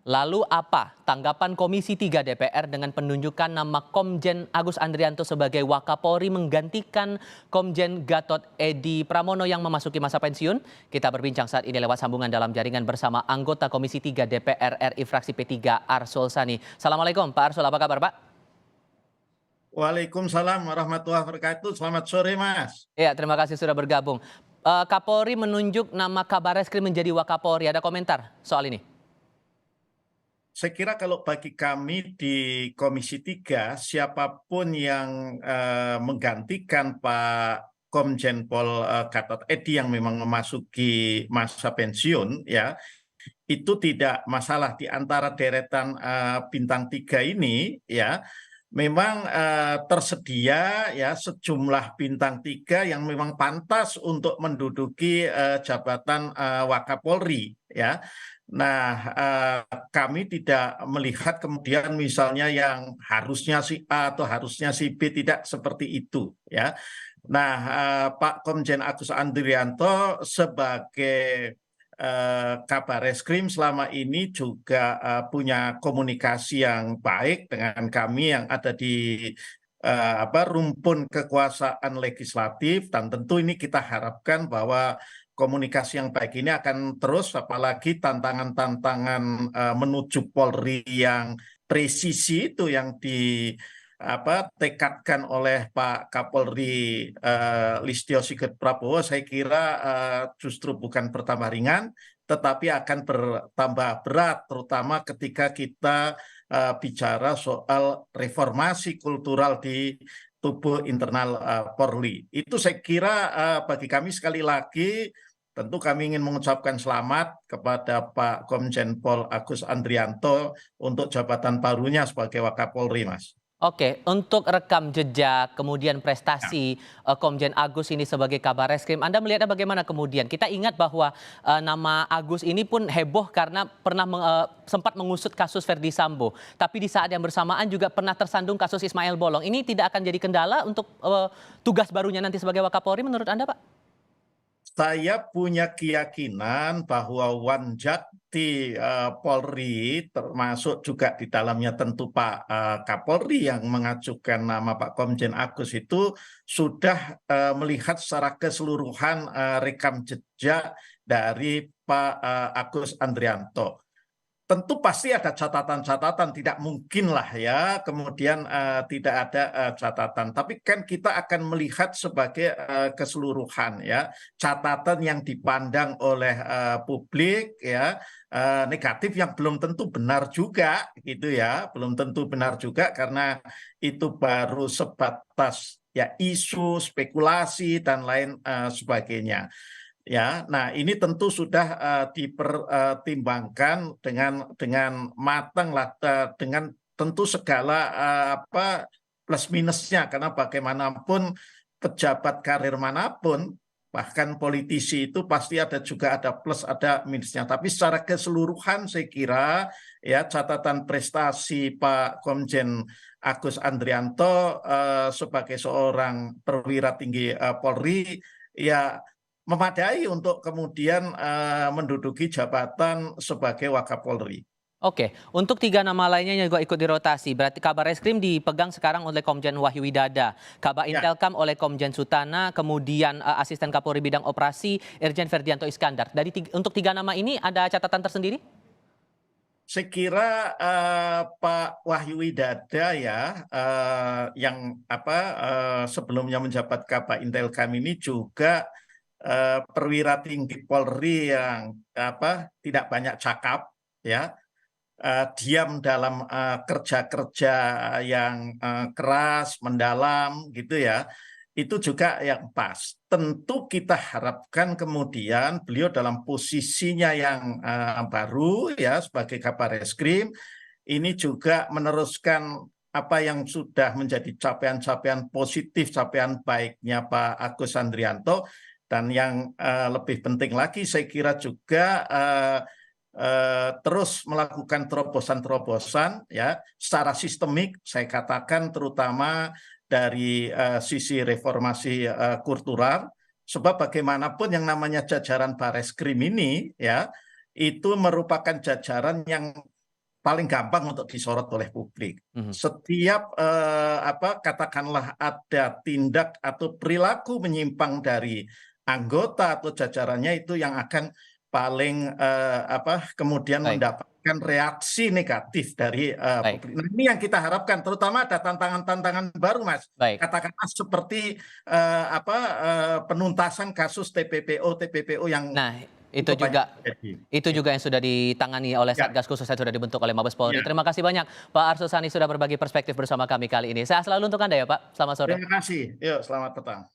Lalu apa tanggapan Komisi 3 DPR dengan penunjukan nama Komjen Agus Andrianto sebagai Wakapolri menggantikan Komjen Gatot Edi Pramono yang memasuki masa pensiun? Kita berbincang saat ini lewat sambungan dalam jaringan bersama anggota Komisi 3 DPR RI fraksi P3 Arsul Sani. Assalamualaikum Pak Arsul, apa kabar Pak? Waalaikumsalam warahmatullahi wabarakatuh. Selamat sore, Mas. Ya, terima kasih sudah bergabung. Kapolri menunjuk nama Kabareskrim menjadi Wakapolri. Ada komentar soal ini? Saya kira kalau bagi kami di Komisi 3, siapapun yang menggantikan Pak Komjen Pol Gatot Edi yang memang memasuki masa pensiun, ya, itu tidak masalah di antara deretan bintang 3 ini, ya. Memang tersedia ya sejumlah bintang 3 yang memang pantas untuk menduduki jabatan Wakapolri, ya. Nah, kami tidak melihat kemudian misalnya yang harusnya si A atau harusnya si B, tidak seperti itu, ya. Nah, Pak Komjen Agus Andrianto sebagai Kabareskrim selama ini juga punya komunikasi yang baik dengan kami yang ada di rumpun kekuasaan legislatif, dan tentu ini kita harapkan bahwa komunikasi yang baik ini akan terus, apalagi tantangan-tantangan menuju Polri yang presisi itu yang tekadkan oleh Pak Kapolri Listio Sigit Prabowo. Saya kira justru bukan bertambah ringan, tetapi akan bertambah berat, terutama ketika kita bicara soal reformasi kultural di tubuh internal Polri. Itu saya kira bagi kami sekali lagi tentu kami ingin mengucapkan selamat kepada Pak Komjen Pol Agus Andrianto untuk jabatan barunya sebagai Wakapolri, Mas. Oke, untuk rekam jejak, kemudian Ya. prestasi Komjen Agus ini sebagai Kabareskrim, Anda melihatnya bagaimana kemudian? Kita ingat bahwa nama Agus ini pun heboh karena pernah sempat mengusut kasus Verdi Sambo. Tapi di saat yang bersamaan juga pernah tersandung kasus Ismail Bolong. Ini tidak akan jadi kendala untuk tugas barunya nanti sebagai Wakapolri menurut Anda, Pak? Saya punya keyakinan bahwa Wanjakti Polri, termasuk juga di dalamnya tentu Pak Kapolri yang mengajukan nama Pak Komjen Agus, itu sudah melihat secara keseluruhan rekam jejak dari Pak Agus Andrianto. Tentu pasti ada catatan-catatan, tidak mungkin lah ya kemudian tidak ada catatan. Tapi kan kita akan melihat sebagai keseluruhan ya, catatan yang dipandang oleh publik ya, negatif yang belum tentu benar juga gitu ya, belum tentu benar juga karena itu baru sebatas ya isu, spekulasi dan lain sebagainya. Ya, nah ini tentu sudah dipertimbangkan dengan matang lah, dengan tentu segala plus minusnya, karena bagaimanapun pejabat karir manapun, bahkan politisi itu pasti juga ada plus ada minusnya. Tapi secara keseluruhan saya kira ya catatan prestasi Pak Komjen Agus Andrianto sebagai seorang perwira tinggi Polri ya memadai untuk kemudian menduduki jabatan sebagai Wakapolri. Oke, untuk 3 nama lainnya yang juga ikut dirotasi, berarti Kabareskrim dipegang sekarang oleh Komjen Wahyu Widada, Kabak Ya, Intelkam oleh Komjen Sutana, kemudian Asisten Kapolri Bidang Operasi Irjen Ferdianto Iskandar. Untuk 3 nama ini ada catatan tersendiri? saya kira Pak Wahyu Widada ya yang sebelumnya menjabat Kabak Intelkam ini juga perwira tinggi Polri yang tidak banyak cakap ya, diam dalam kerja-kerja yang keras, mendalam gitu ya, itu juga yang pas. Tentu kita harapkan kemudian beliau dalam posisinya yang baru ya sebagai Kabareskrim ini juga meneruskan apa yang sudah menjadi capaian-capaian positif, capaian baiknya Pak Agus Andrianto, dan yang lebih penting lagi saya kira juga terus melakukan terobosan-terobosan ya secara sistemik, saya katakan terutama dari sisi reformasi kultural, sebab bagaimanapun yang namanya jajaran Bareskrim ini ya itu merupakan jajaran yang paling gampang untuk disorot oleh publik. Setiap katakanlah ada tindak atau perilaku menyimpang dari anggota atau jajarannya itu yang akan paling kemudian Baik, mendapatkan reaksi negatif dari baik, publik. Nah, ini yang kita harapkan, terutama ada tantangan-tantangan baru, Mas. baik. Katakanlah seperti penuntasan kasus TPPO yang Nah, itu cukup banyak juga terjadi. itu juga yang sudah ditangani oleh Ya, Satgas khusus yang sudah dibentuk oleh Mabes Polri. ya. Terima kasih banyak Pak Arsul Sani sudah berbagi perspektif bersama kami kali ini. Sehat selalu untuk Anda ya Pak. Selamat sore. Terima kasih. Yuk, selamat petang.